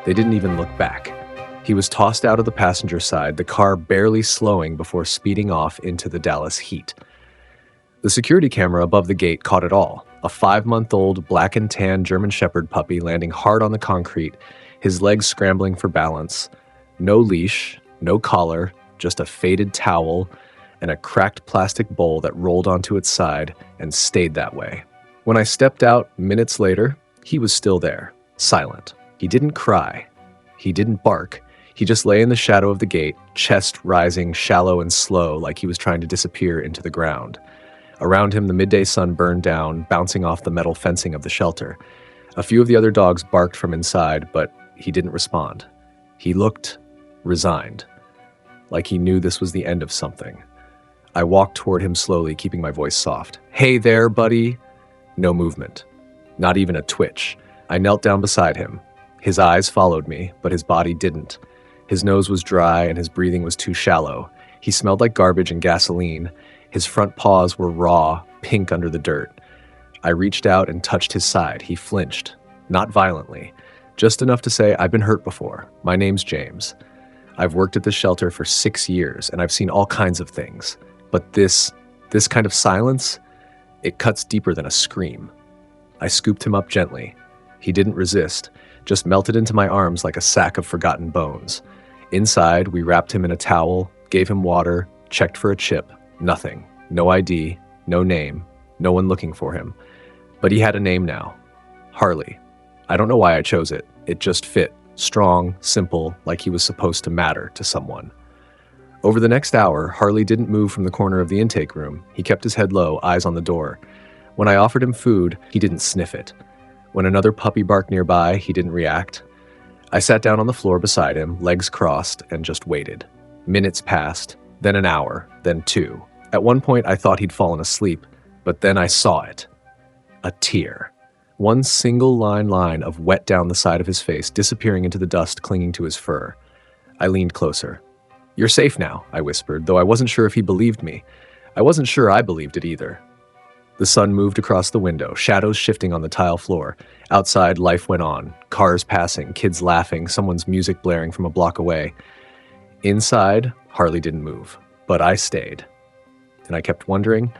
They didn't even look back. He was tossed out of the passenger side, the car barely slowing before speeding off into the Dallas heat. The security camera above the gate caught it all. A 5-month-old black and tan German Shepherd puppy landing hard on the concrete, his legs scrambling for balance. No leash, no collar, just a faded towel and a cracked plastic bowl that rolled onto its side and stayed that way. When I stepped out minutes later, he was still there, silent. He didn't cry. He didn't bark. He just lay in the shadow of the gate, chest rising shallow and slow like he was trying to disappear into the ground. Around him, the midday sun burned down, bouncing off the metal fencing of the shelter. A few of the other dogs barked from inside, but he didn't respond. He looked resigned, like he knew this was the end of something. I walked toward him slowly, keeping my voice soft. "Hey there, buddy." No movement. Not even a twitch. I knelt down beside him. His eyes followed me, but his body didn't. His nose was dry and his breathing was too shallow. He smelled like garbage and gasoline. His front paws were raw, pink under the dirt. I reached out and touched his side. He flinched. Not violently. Just enough to say, "I've been hurt before. My name's James. I've worked at this shelter for 6 years, and I've seen all kinds of things. But this kind of silence, it cuts deeper than a scream." I scooped him up gently. He didn't resist, just melted into my arms like a sack of forgotten bones. Inside, we wrapped him in a towel, gave him water, checked for a chip. Nothing. No ID, no name, no one looking for him. But he had a name now. Harley. I don't know why I chose it. It just fit. Strong, simple, like he was supposed to matter to someone. Over the next hour, Harley didn't move from the corner of the intake room. He kept his head low, eyes on the door. When I offered him food, he didn't sniff it. When another puppy barked nearby, he didn't react. I sat down on the floor beside him, legs crossed, and just waited. Minutes passed, then an hour, then 2. At one point, I thought he'd fallen asleep, but then I saw it. A tear. One single line of wet down the side of his face, disappearing into the dust clinging to his fur. I leaned closer. "You're safe now," I whispered, though I wasn't sure if he believed me. I wasn't sure I believed it either. The sun moved across the window, shadows shifting on the tile floor. Outside, life went on. Cars passing, kids laughing, someone's music blaring from a block away. Inside, Harley didn't move, but I stayed. And I kept wondering,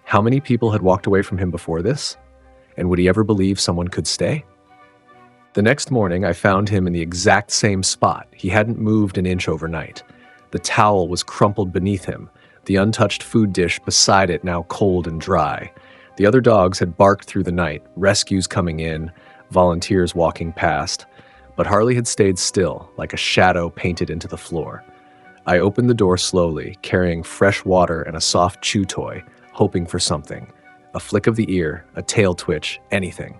how many people had walked away from him before this? And would he ever believe someone could stay? The next morning, I found him in the exact same spot. He hadn't moved an inch overnight. The towel was crumpled beneath him, the untouched food dish beside it now cold and dry. The other dogs had barked through the night, rescues coming in, volunteers walking past. But Harley had stayed still, like a shadow painted into the floor. I opened the door slowly, carrying fresh water and a soft chew toy, hoping for something. A flick of the ear, a tail twitch, anything.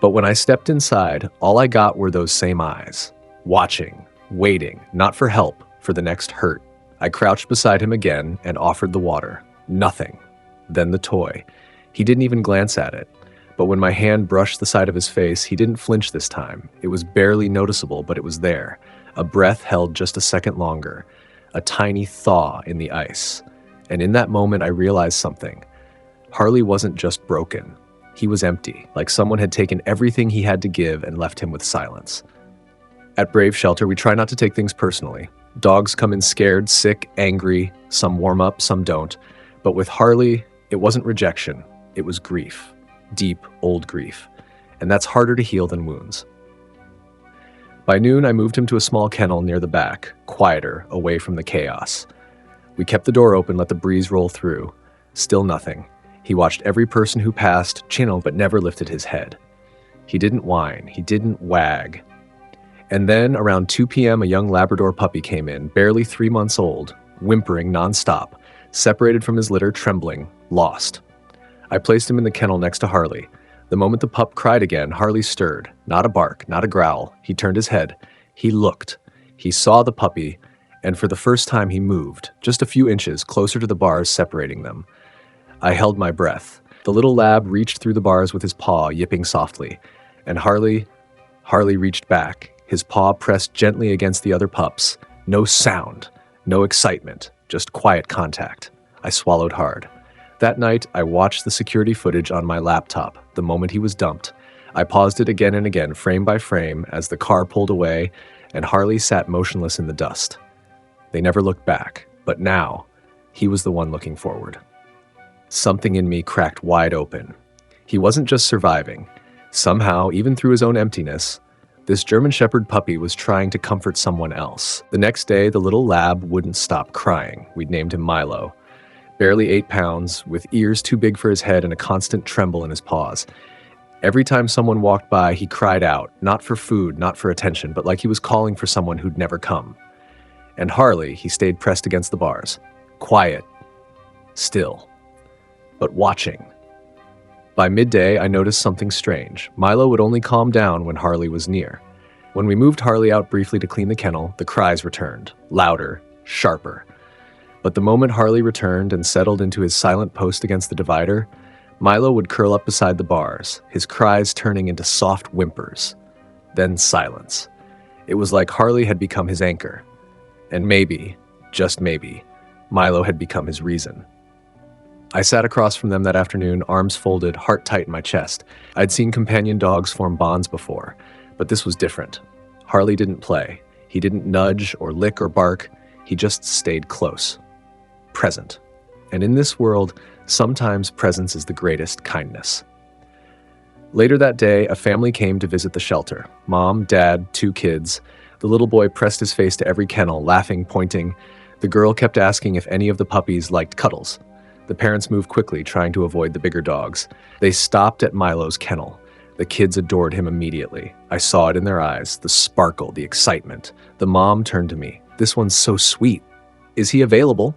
But when I stepped inside, all I got were those same eyes. Watching, waiting, not for help, for the next hurt. I crouched beside him again and offered the water. Nothing. Then the toy. He didn't even glance at it. But when my hand brushed the side of his face, he didn't flinch this time. It was barely noticeable, but it was there. A breath held just a second longer. A tiny thaw in the ice. And in that moment, I realized something. Harley wasn't just broken. He was empty, like someone had taken everything he had to give and left him with silence. At Brave Shelter, we try not to take things personally. Dogs come in scared, sick, angry. Some warm up, some don't. But with Harley, it wasn't rejection. It was grief. Deep, old grief. And that's harder to heal than wounds. By noon, I moved him to a small kennel near the back, quieter, away from the chaos. We kept the door open, let the breeze roll through. Still nothing. He watched every person who passed, channel, but never lifted his head. He didn't whine. He didn't wag. And then, around 2 p.m., a young Labrador puppy came in, barely 3 months old, whimpering nonstop, separated from his litter, trembling, lost. I placed him in the kennel next to Harley. The moment the pup cried again, Harley stirred. Not a bark, not a growl. He turned his head. He looked. He saw the puppy, and for the first time he moved, just a few inches closer to the bars separating them. I held my breath. The little lab reached through the bars with his paw, yipping softly. And Harley reached back, his paw pressed gently against the other pups. No sound, no excitement, just quiet contact. I swallowed hard. That night, I watched the security footage on my laptop, the moment he was dumped. I paused it again and again, frame by frame, as the car pulled away and Harley sat motionless in the dust. They never looked back, but now he was the one looking forward. Something in me cracked wide open. He wasn't just surviving. Somehow, even through his own emptiness, this German Shepherd puppy was trying to comfort someone else. The next day, the little lab wouldn't stop crying. We'd named him Milo. Barely 8 pounds, with ears too big for his head and a constant tremble in his paws. Every time someone walked by, he cried out, not for food, not for attention, but like he was calling for someone who'd never come. And Harley, he stayed pressed against the bars. Quiet. Still. But watching. By midday, I noticed something strange. Milo would only calm down when Harley was near. When we moved Harley out briefly to clean the kennel, the cries returned. Louder. Sharper. But the moment Harley returned and settled into his silent post against the divider, Milo would curl up beside the bars, his cries turning into soft whimpers. Then silence. It was like Harley had become his anchor. And maybe, just maybe, Milo had become his reason. I sat across from them that afternoon, arms folded, heart tight in my chest. I'd seen companion dogs form bonds before, but this was different. Harley didn't play. He didn't nudge or lick or bark. He just stayed close. Present. And in this world, sometimes presence is the greatest kindness. Later that day, a family came to visit the shelter. Mom, dad, 2 kids. The little boy pressed his face to every kennel, laughing, pointing. The girl kept asking if any of the puppies liked cuddles. The parents moved quickly, trying to avoid the bigger dogs. They stopped at Milo's kennel. The kids adored him immediately. I saw it in their eyes, the sparkle, the excitement. The mom turned to me. "This one's so sweet. Is he available?"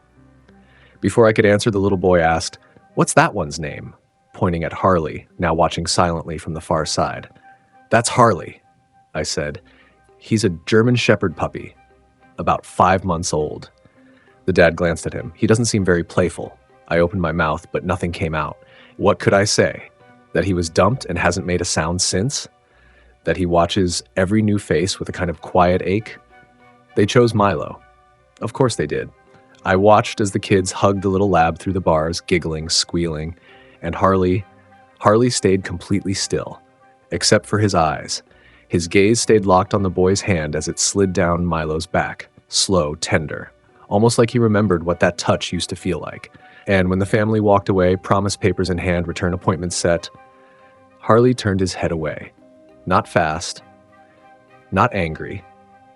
Before I could answer, the little boy asked, "What's that one's name?" pointing at Harley, now watching silently from the far side. "That's Harley," I said. "He's a German Shepherd puppy, about 5 months old." The dad glanced at him. He doesn't seem very playful. I opened my mouth, but nothing came out. What could I say? That he was dumped and hasn't made a sound since? That he watches every new face with a kind of quiet ache? They chose Milo. Of course they did. I watched as the kids hugged the little lab through the bars, giggling, squealing, and Harley stayed completely still, except for his eyes. His gaze stayed locked on the boy's hand as it slid down Milo's back, slow, tender, almost like he remembered what that touch used to feel like. And when the family walked away, promise papers in hand, return appointments set, Harley turned his head away. Not fast, not angry,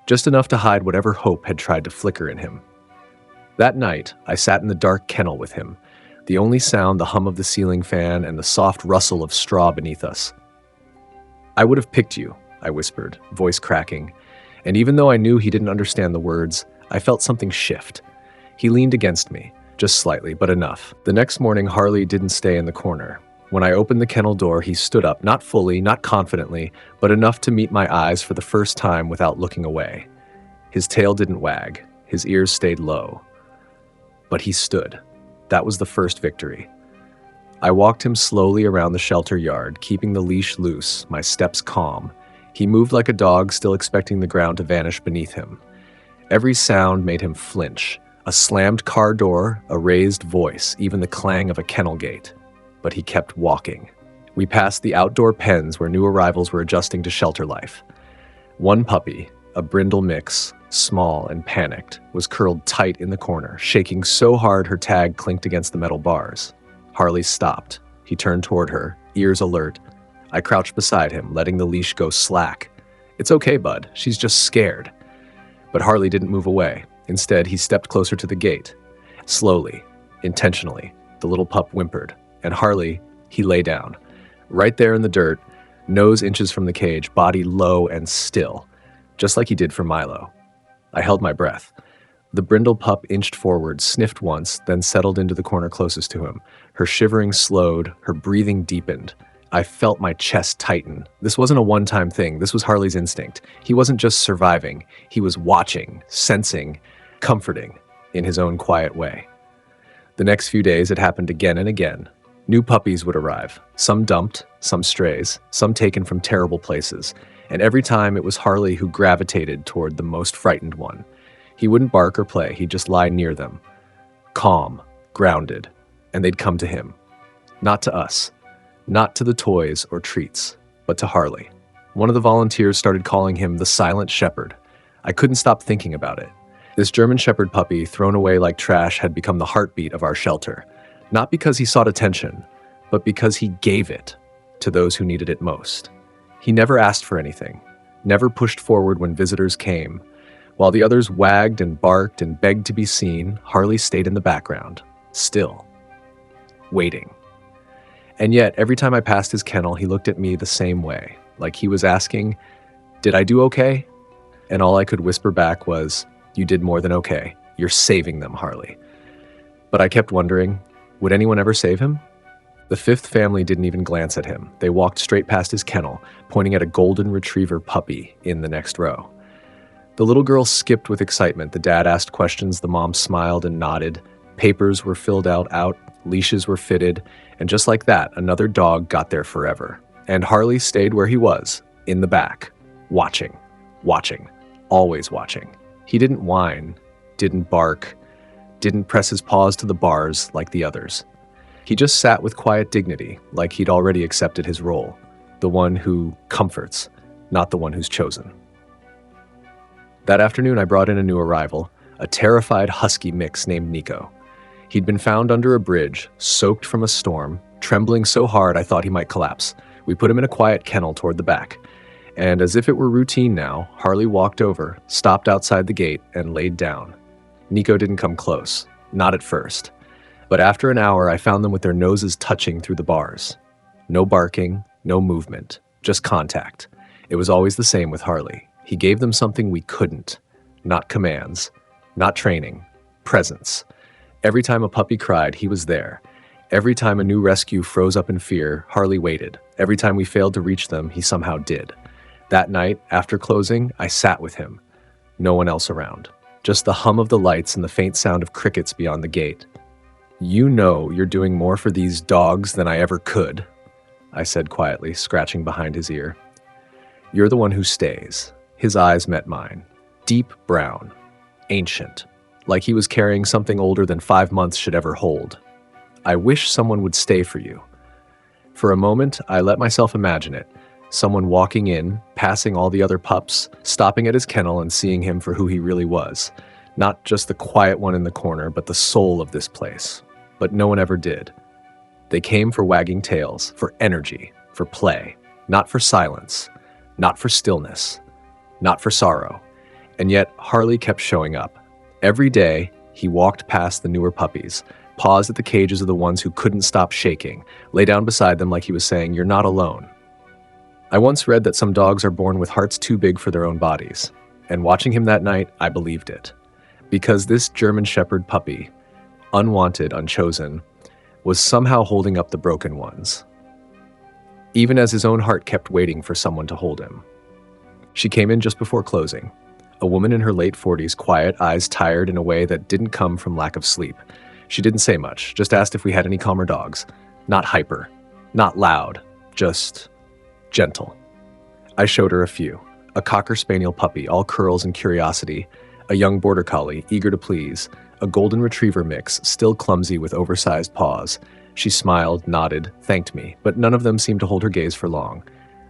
just enough to hide whatever hope had tried to flicker in him. That night, I sat in the dark kennel with him, the only sound the hum of the ceiling fan and the soft rustle of straw beneath us. "I would have picked you," I whispered, voice cracking, and even though I knew he didn't understand the words, I felt something shift. He leaned against me, just slightly, but enough. The next morning, Harley didn't stay in the corner. When I opened the kennel door, he stood up, not fully, not confidently, but enough to meet my eyes for the first time without looking away. His tail didn't wag. His ears stayed low. But he stood. That was the first victory. I walked him slowly around the shelter yard, keeping the leash loose, my steps calm. He moved like a dog, still expecting the ground to vanish beneath him. Every sound made him flinch. A slammed car door, a raised voice, even the clang of a kennel gate. But he kept walking. We passed the outdoor pens where new arrivals were adjusting to shelter life. One puppy, a brindle mix, small and panicked, was curled tight in the corner, shaking so hard her tag clinked against the metal bars. Harley stopped. He turned toward her, ears alert. I crouched beside him, letting the leash go slack. "It's okay, bud. She's just scared." But Harley didn't move away. Instead, he stepped closer to the gate. Slowly, intentionally, the little pup whimpered, and Harley, he lay down. Right there in the dirt, nose inches from the cage, body low and still, just like he did for Milo. I held my breath. The brindle pup inched forward, sniffed once, then settled into the corner closest to him. Her shivering slowed, her breathing deepened. I felt my chest tighten. This wasn't a one-time thing. This was Harley's instinct. He wasn't just surviving. He was watching, sensing, comforting in his own quiet way. The next few days, it happened again and again. New puppies would arrive, some dumped, some strays, some taken from terrible places, and every time it was Harley who gravitated toward the most frightened one. He wouldn't bark or play, he'd just lie near them, calm, grounded, and they'd come to him. Not to us, not to the toys or treats, but to Harley. One of the volunteers started calling him the Silent Shepherd. I couldn't stop thinking about it. This German Shepherd puppy, thrown away like trash, had become the heartbeat of our shelter. Not because he sought attention, but because he gave it to those who needed it most. He never asked for anything, never pushed forward when visitors came. While the others wagged and barked and begged to be seen, Harley stayed in the background, still, waiting. And yet, every time I passed his kennel, he looked at me the same way, like he was asking, "Did I do okay?" And all I could whisper back was, "You did more than okay. You're saving them, Harley." But I kept wondering, would anyone ever save him? The fifth family didn't even glance at him. They walked straight past his kennel, pointing at a golden retriever puppy in the next row. The little girl skipped with excitement. The dad asked questions, the mom smiled and nodded. Papers were filled out, leashes were fitted, and just like that, another dog got there forever. And Harley stayed where he was, in the back, watching, always watching. He didn't whine, didn't bark, didn't press his paws to the bars like the others. He just sat with quiet dignity, like he'd already accepted his role, the one who comforts, not the one who's chosen. That afternoon, I brought in a new arrival, a terrified husky mix named Nico. He'd been found under a bridge, soaked from a storm, trembling so hard I thought he might collapse. We put him in a quiet kennel toward the back. And as if it were routine now, Harley walked over, stopped outside the gate, and laid down. Nico didn't come close, not at first. But after an hour, I found them with their noses touching through the bars. No barking, no movement, just contact. It was always the same with Harley. He gave them something we couldn't. Not commands, not training, presence. Every time a puppy cried, he was there. Every time a new rescue froze up in fear, Harley waited. Every time we failed to reach them, he somehow did. That night, after closing, I sat with him. No one else around. Just the hum of the lights and the faint sound of crickets beyond the gate. "You know you're doing more for these dogs than I ever could," I said quietly, scratching behind his ear. "You're the one who stays." His eyes met mine. Deep brown. Ancient. Like he was carrying something older than 5 months should ever hold. "I wish someone would stay for you." For a moment, I let myself imagine it. Someone walking in, passing all the other pups, stopping at his kennel and seeing him for who he really was. Not just the quiet one in the corner, but the soul of this place. But no one ever did. They came for wagging tails, for energy, for play, not for silence, not for stillness, not for sorrow. And yet, Harley kept showing up. Every day, he walked past the newer puppies, paused at the cages of the ones who couldn't stop shaking, lay down beside them like he was saying, "You're not alone." I once read that some dogs are born with hearts too big for their own bodies. And watching him that night, I believed it. Because this German Shepherd puppy, unwanted, unchosen, was somehow holding up the broken ones. Even as his own heart kept waiting for someone to hold him. She came in just before closing. A woman in her late 40s, quiet, eyes tired in a way that didn't come from lack of sleep. She didn't say much, just asked if we had any calmer dogs. Not hyper, not loud, just gentle. I showed her a few. A Cocker Spaniel puppy, all curls and curiosity. A young Border Collie, eager to please. A Golden Retriever mix, still clumsy with oversized paws. She smiled, nodded, thanked me, but none of them seemed to hold her gaze for long.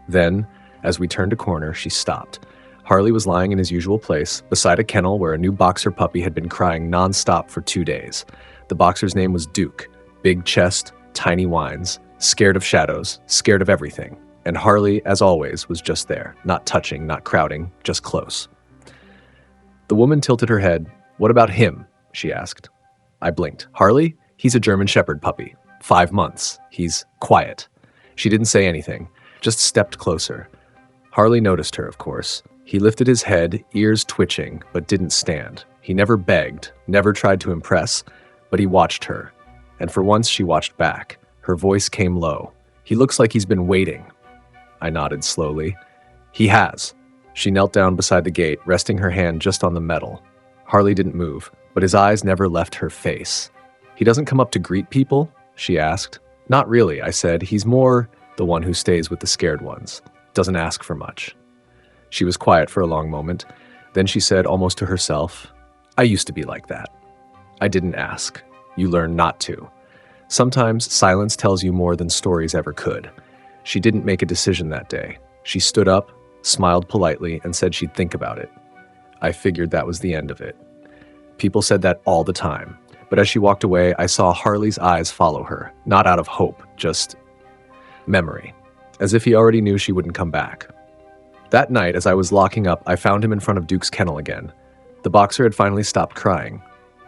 Then, as we turned a corner, she stopped. Harley was lying in his usual place, beside a kennel where a new boxer puppy had been crying nonstop for 2 days. The boxer's name was Duke. Big chest, tiny whines, scared of shadows, scared of everything. And Harley, as always, was just there, not touching, not crowding, just close. The woman tilted her head. "What about him?" she asked. I blinked. "Harley? He's a German Shepherd puppy. 5 months. He's quiet." She didn't say anything, just stepped closer. Harley noticed her, of course. He lifted his head, ears twitching, but didn't stand. He never begged, never tried to impress, but he watched her. And for once, she watched back. Her voice came low. "He looks like he's been waiting." I nodded slowly. "He has." She knelt down beside the gate, resting her hand just on the metal. Harley didn't move, but his eyes never left her face. "He doesn't come up to greet people?" she asked. "Not really," I said. "He's more the one who stays with the scared ones. Doesn't ask for much." She was quiet for a long moment. Then she said, almost to herself, "I used to be like that. I didn't ask. You learn not to. Sometimes silence tells you more than stories ever could." She didn't make a decision that day. She stood up, smiled politely, and said she'd think about it. I figured that was the end of it. People said that all the time, but as she walked away, I saw Harley's eyes follow her, not out of hope, just memory, as if he already knew she wouldn't come back. That night, as I was locking up, I found him in front of Duke's kennel again. The boxer had finally stopped crying.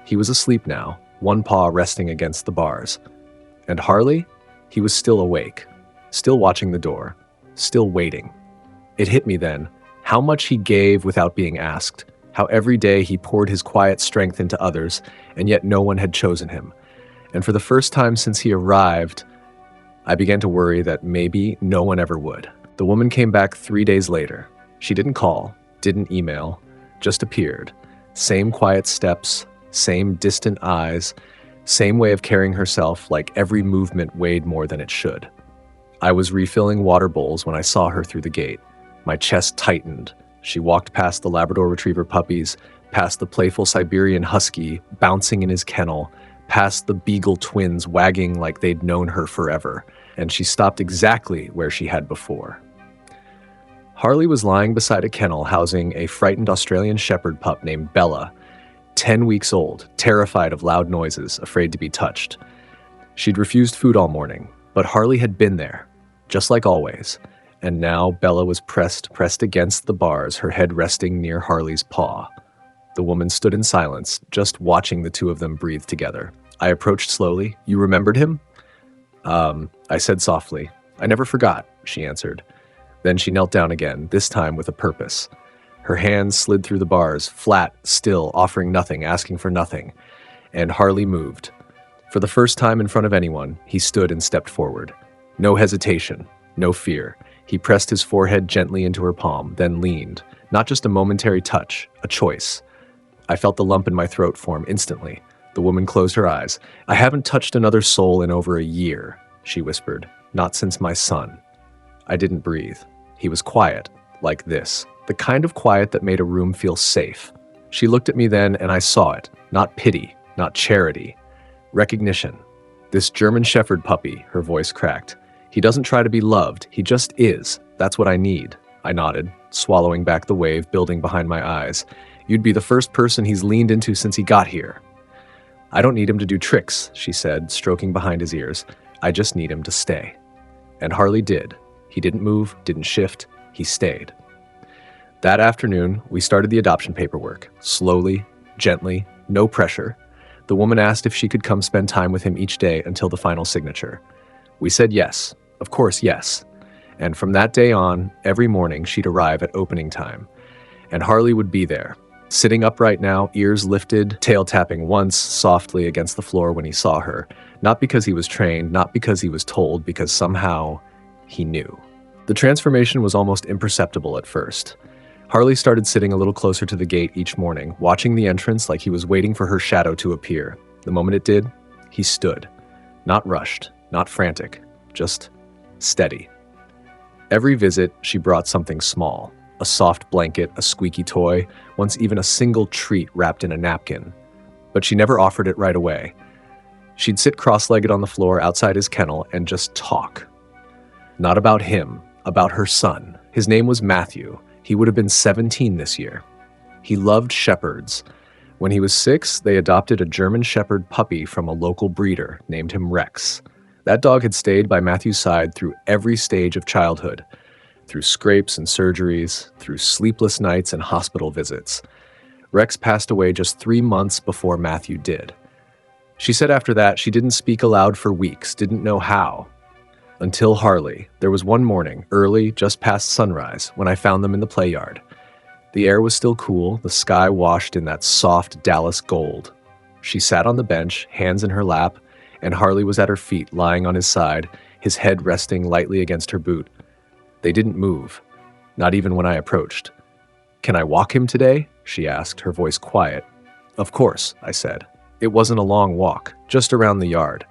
He was asleep now, one paw resting against the bars. And Harley? He was still awake, still watching the door, still waiting. It hit me then, how much he gave without being asked, how every day he poured his quiet strength into others, and yet no one had chosen him. And for the first time since he arrived, I began to worry that maybe no one ever would. The woman came back 3 days later. She didn't call, didn't email, just appeared. Same quiet steps, same distant eyes, same way of carrying herself, like every movement weighed more than it should. I was refilling water bowls when I saw her through the gate. My chest tightened. She walked past the Labrador Retriever puppies, past the playful Siberian Husky bouncing in his kennel, past the Beagle twins wagging like they'd known her forever, and she stopped exactly where she had before. Harley was lying beside a kennel housing a frightened Australian Shepherd pup named Bella, 10 weeks old, terrified of loud noises, afraid to be touched. She'd refused food all morning, but Harley had been there, just like always. And now Bella was pressed against the bars, her head resting near Harley's paw. The woman stood in silence, just watching the two of them breathe together. I approached slowly. "You remembered him?" I said softly. "I never forgot," she answered. Then she knelt down again, this time with a purpose. Her hands slid through the bars, flat, still, offering nothing, asking for nothing. And Harley moved. For the first time in front of anyone, he stood and stepped forward. No hesitation, no fear. He pressed his forehead gently into her palm, then leaned. Not just a momentary touch, a choice. I felt the lump in my throat form instantly. The woman closed her eyes. "I haven't touched another soul in over a year," she whispered. "Not since my son." I didn't breathe. He was quiet, like this. The kind of quiet that made a room feel safe. She looked at me then, and I saw it. Not pity, not charity. Recognition. "This German Shepherd puppy," her voice cracked. "He doesn't try to be loved, he just is. That's what I need." I nodded, swallowing back the wave building behind my eyes. "You'd be the first person he's leaned into since he got here." "I don't need him to do tricks," she said, stroking behind his ears. "I just need him to stay." And Harley did. He didn't move, didn't shift, he stayed. That afternoon, we started the adoption paperwork. Slowly, gently, no pressure. The woman asked if she could come spend time with him each day until the final signature. We said yes. Of course, yes. And from that day on, every morning she'd arrive at opening time. And Harley would be there, sitting upright now, ears lifted, tail tapping once softly against the floor when he saw her. Not because he was trained, not because he was told, because somehow he knew. The transformation was almost imperceptible at first. Harley started sitting a little closer to the gate each morning, watching the entrance like he was waiting for her shadow to appear. The moment it did, he stood. Not rushed, not frantic, just steady. Every visit, she brought something small. A soft blanket, a squeaky toy, once even a single treat wrapped in a napkin. But she never offered it right away. She'd sit cross-legged on the floor outside his kennel and just talk. Not about him, about her son. His name was Matthew. He would have been 17 this year. He loved shepherds. When he was 6, they adopted a German Shepherd puppy from a local breeder, named him Rex. That dog had stayed by Matthew's side through every stage of childhood, through scrapes and surgeries, through sleepless nights and hospital visits. Rex passed away just 3 months before Matthew did. She said after that she didn't speak aloud for weeks, didn't know how. Until Harley. There was one morning, early, just past sunrise, when I found them in the play yard. The air was still cool, the sky washed in that soft Dallas gold. She sat on the bench, hands in her lap, and Harley was at her feet, lying on his side, his head resting lightly against her boot. They didn't move, not even when I approached. "Can I walk him today?" she asked, her voice quiet. "Of course," I said. It wasn't a long walk, just around the yard.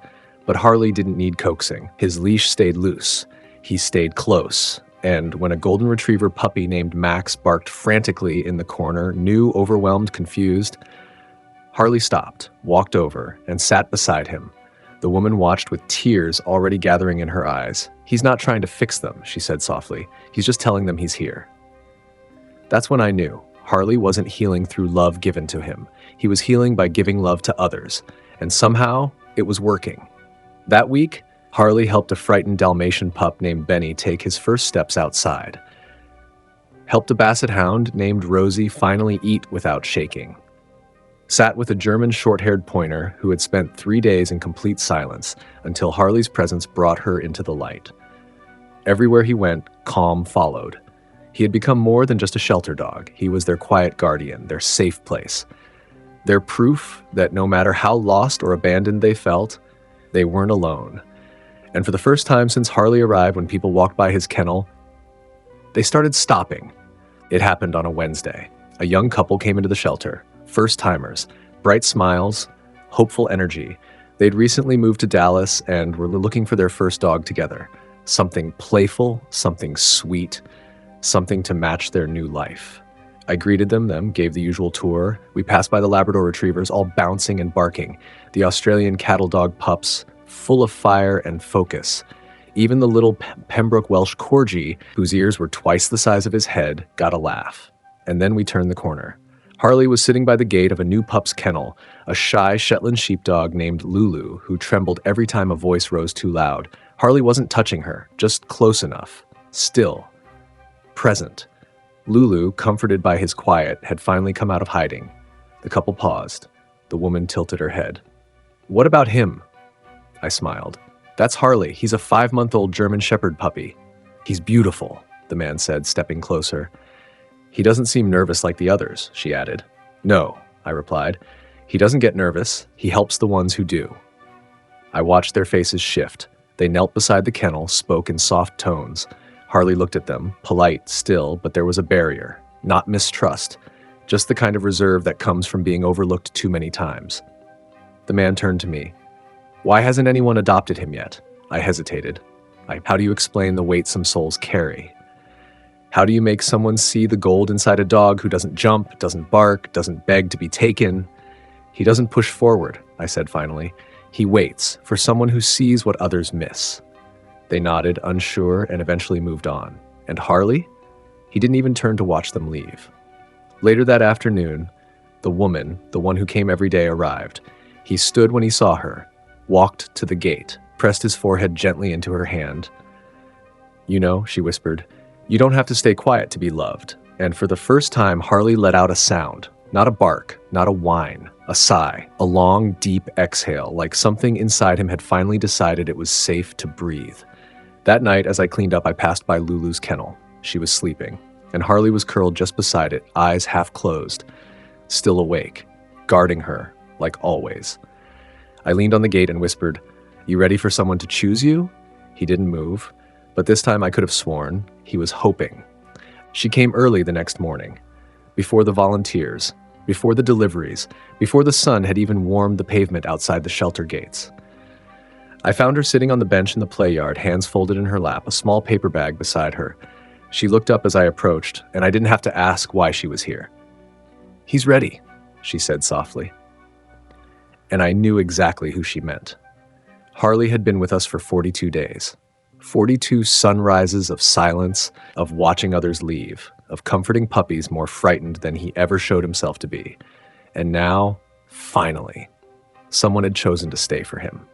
But Harley didn't need coaxing. His leash stayed loose. He stayed close. And when a golden retriever puppy named Max barked frantically in the corner, new, overwhelmed, confused, Harley stopped, walked over, and sat beside him. The woman watched with tears already gathering in her eyes. "He's not trying to fix them," she said softly. "He's just telling them he's here." That's when I knew. Harley wasn't healing through love given to him. He was healing by giving love to others. And somehow, it was working. That week, Harley helped a frightened Dalmatian pup named Benny take his first steps outside. Helped a basset hound named Rosie finally eat without shaking. Sat with a German short-haired pointer who had spent 3 days in complete silence until Harley's presence brought her into the light. Everywhere he went, calm followed. He had become more than just a shelter dog. He was their quiet guardian, their safe place. Their proof that no matter how lost or abandoned they felt, they weren't alone. And for the first time since Harley arrived, when people walked by his kennel, they started stopping. It happened on a Wednesday. A young couple came into the shelter. First-timers, bright smiles, hopeful energy. They'd recently moved to Dallas and were looking for their first dog together. Something playful, something sweet, something to match their new life. I greeted them, gave the usual tour. We passed by the Labrador Retrievers, all bouncing and barking. The Australian cattle dog pups, full of fire and focus. Even the little Pembroke Welsh Corgi, whose ears were twice the size of his head, got a laugh. And then we turned the corner. Harley was sitting by the gate of a new pup's kennel, a shy Shetland sheepdog named Lulu, who trembled every time a voice rose too loud. Harley wasn't touching her, just close enough. Still. Present. Lulu, comforted by his quiet, had finally come out of hiding. The couple paused. The woman tilted her head. "What about him?" I smiled. "That's Harley. He's a 5-month-old German Shepherd puppy." "He's beautiful," the man said, stepping closer. "He doesn't seem nervous like the others," she added. "No," I replied. "He doesn't get nervous. He helps the ones who do." I watched their faces shift. They knelt beside the kennel, spoke in soft tones. Harley looked at them, polite still, but there was a barrier. Not mistrust, just the kind of reserve that comes from being overlooked too many times. The man turned to me. "Why hasn't anyone adopted him yet?" I hesitated. How do you explain the weight some souls carry? How do you make someone see the gold inside a dog who doesn't jump, doesn't bark, doesn't beg to be taken? "He doesn't push forward," I said finally. "He waits for someone who sees what others miss." They nodded, unsure, and eventually moved on. And Harley? He didn't even turn to watch them leave. Later that afternoon, the woman, the one who came every day, arrived. He stood when he saw her, walked to the gate, pressed his forehead gently into her hand. "You know," she whispered, "you don't have to stay quiet to be loved." And for the first time, Harley let out a sound. Not a bark, not a whine, a sigh, a long, deep exhale, like something inside him had finally decided it was safe to breathe. That night, as I cleaned up, I passed by Lulu's kennel. She was sleeping, and Harley was curled just beside it, eyes half closed, still awake, guarding her, like always. I leaned on the gate and whispered, "You ready for someone to choose you?" He didn't move, but this time I could have sworn he was hoping. She came early the next morning, before the volunteers, before the deliveries, before the sun had even warmed the pavement outside the shelter gates. I found her sitting on the bench in the play yard, hands folded in her lap, a small paper bag beside her. She looked up as I approached, and I didn't have to ask why she was here. "He's ready," she said softly. And I knew exactly who she meant. Harley had been with us for 42 days. 42 sunrises of silence, of watching others leave, of comforting puppies more frightened than he ever showed himself to be. And now, finally, someone had chosen to stay for him.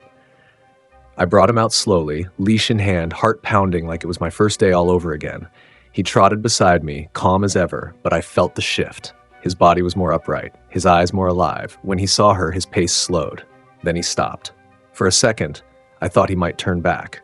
I brought him out slowly, leash in hand, heart pounding like it was my first day all over again. He trotted beside me, calm as ever, but I felt the shift. His body was more upright, his eyes more alive. When he saw her, his pace slowed. Then he stopped. For a second, I thought he might turn back.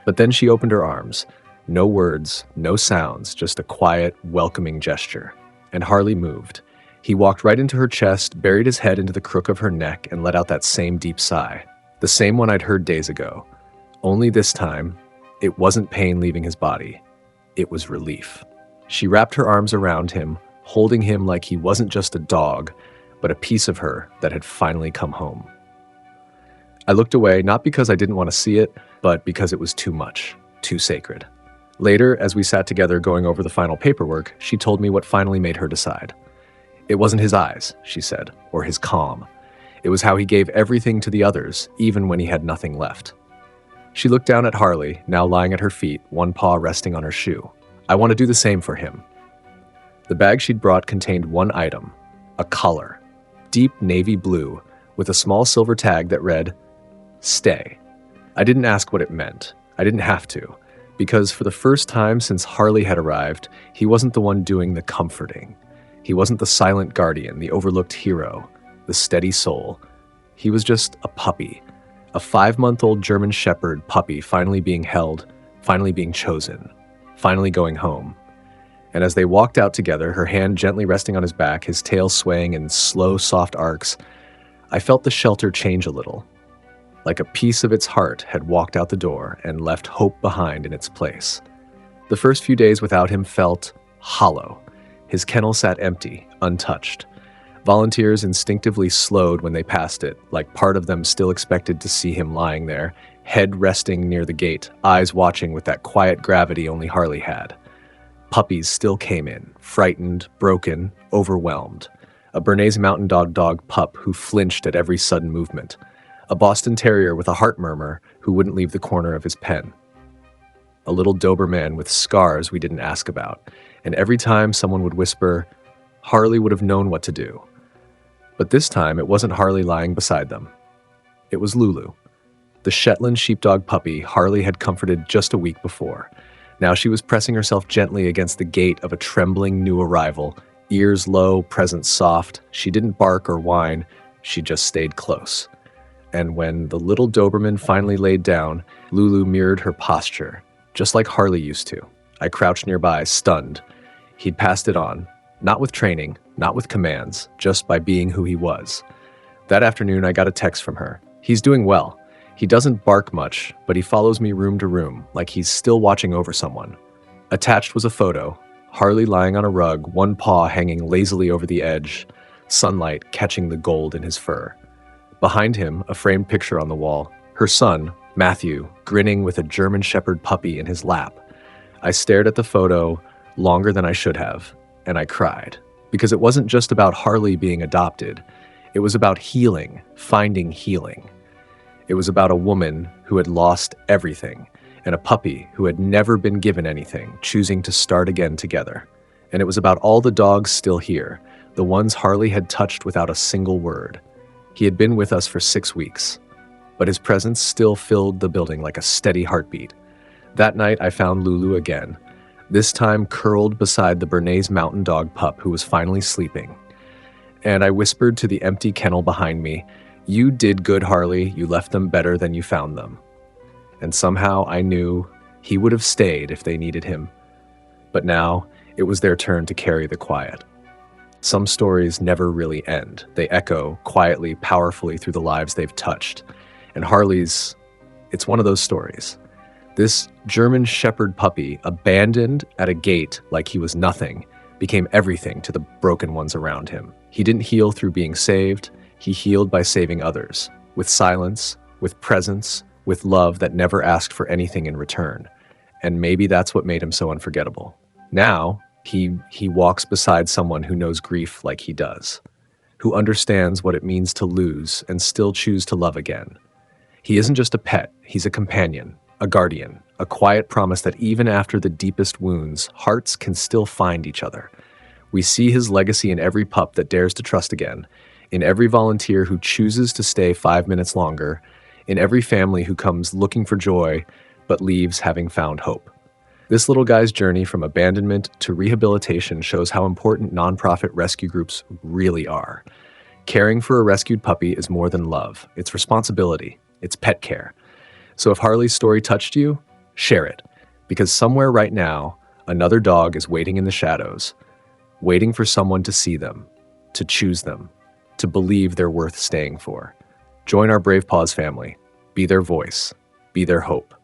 But then she opened her arms. No words, no sounds, just a quiet, welcoming gesture. And Harley moved. He walked right into her chest, buried his head into the crook of her neck, and let out that same deep sigh. The same one I'd heard days ago. Only this time, it wasn't pain leaving his body. It was relief. She wrapped her arms around him, holding him like he wasn't just a dog, but a piece of her that had finally come home. I looked away, not because I didn't want to see it, but because it was too much, too sacred. Later, as we sat together going over the final paperwork, she told me what finally made her decide. It wasn't his eyes, she said, or his calm. It was how he gave everything to the others, even when he had nothing left. She looked down at Harley, now lying at her feet, one paw resting on her shoe. I want to do the same for him. The bag she'd brought contained one item, a collar, deep navy blue, with a small silver tag that read, "Stay." I didn't ask what it meant. I didn't have to, because for the first time since Harley had arrived, he wasn't the one doing the comforting. He wasn't the silent guardian, the overlooked hero, the steady soul. He was just a puppy, a 5-month-old German Shepherd puppy finally being held, finally being chosen, finally going home. And as they walked out together, her hand gently resting on his back, his tail swaying in slow, soft arcs, I felt the shelter change a little, like a piece of its heart had walked out the door and left hope behind in its place. The first few days without him felt hollow. His kennel sat empty, untouched. Volunteers instinctively slowed when they passed it, like part of them still expected to see him lying there, head resting near the gate, eyes watching with that quiet gravity only Harley had. Puppies still came in, frightened, broken, overwhelmed. A Bernese Mountain Dog pup who flinched at every sudden movement. A Boston Terrier with a heart murmur who wouldn't leave the corner of his pen. A little Doberman with scars we didn't ask about. And every time someone would whisper, Harley would have known what to do. But this time, it wasn't Harley lying beside them. It was Lulu, the Shetland sheepdog puppy Harley had comforted just a week before. Now she was pressing herself gently against the gate of a trembling new arrival, ears low, presence soft. She didn't bark or whine, she just stayed close. And when the little Doberman finally laid down, Lulu mirrored her posture, just like Harley used to. I crouched nearby, stunned. He'd passed it on, not with training, not with commands, just by being who he was. That afternoon, I got a text from her. He's doing well. He doesn't bark much, but he follows me room to room, like he's still watching over someone. Attached was a photo, Harley lying on a rug, one paw hanging lazily over the edge, sunlight catching the gold in his fur. Behind him, a framed picture on the wall, her son, Matthew, grinning with a German Shepherd puppy in his lap. I stared at the photo longer than I should have, and I cried, because it wasn't just about Harley being adopted. It was about healing, finding healing. It was about a woman who had lost everything, and a puppy who had never been given anything, choosing to start again together. And it was about all the dogs still here, the ones Harley had touched without a single word. He had been with us for 6 weeks, but his presence still filled the building like a steady heartbeat. That night, I found Lulu again, this time curled beside the Bernese Mountain Dog pup who was finally sleeping. And I whispered to the empty kennel behind me, "You did good, Harley. You left them better than you found them." And somehow I knew he would have stayed if they needed him. But now it was their turn to carry the quiet. Some stories never really end. They echo quietly, powerfully through the lives they've touched. And Harley's, it's one of those stories. This German Shepherd puppy, abandoned at a gate like he was nothing, became everything to the broken ones around him. He didn't heal through being saved. He healed by saving others, with silence, with presence, with love that never asked for anything in return. And maybe that's what made him so unforgettable. Now, he walks beside someone who knows grief like he does, who understands what it means to lose and still choose to love again. He isn't just a pet, he's a companion, a guardian, a quiet promise that even after the deepest wounds, hearts can still find each other. We see his legacy in every pup that dares to trust again, in every volunteer who chooses to stay 5 minutes longer, in every family who comes looking for joy but leaves having found hope. This little guy's journey from abandonment to rehabilitation shows how important nonprofit rescue groups really are. Caring for a rescued puppy is more than love. It's responsibility. It's pet care. So if Harley's story touched you, share it. Because somewhere right now, another dog is waiting in the shadows, waiting for someone to see them, to choose them, to believe they're worth staying for. Join our Brave Paws family. Be their voice. Be their hope.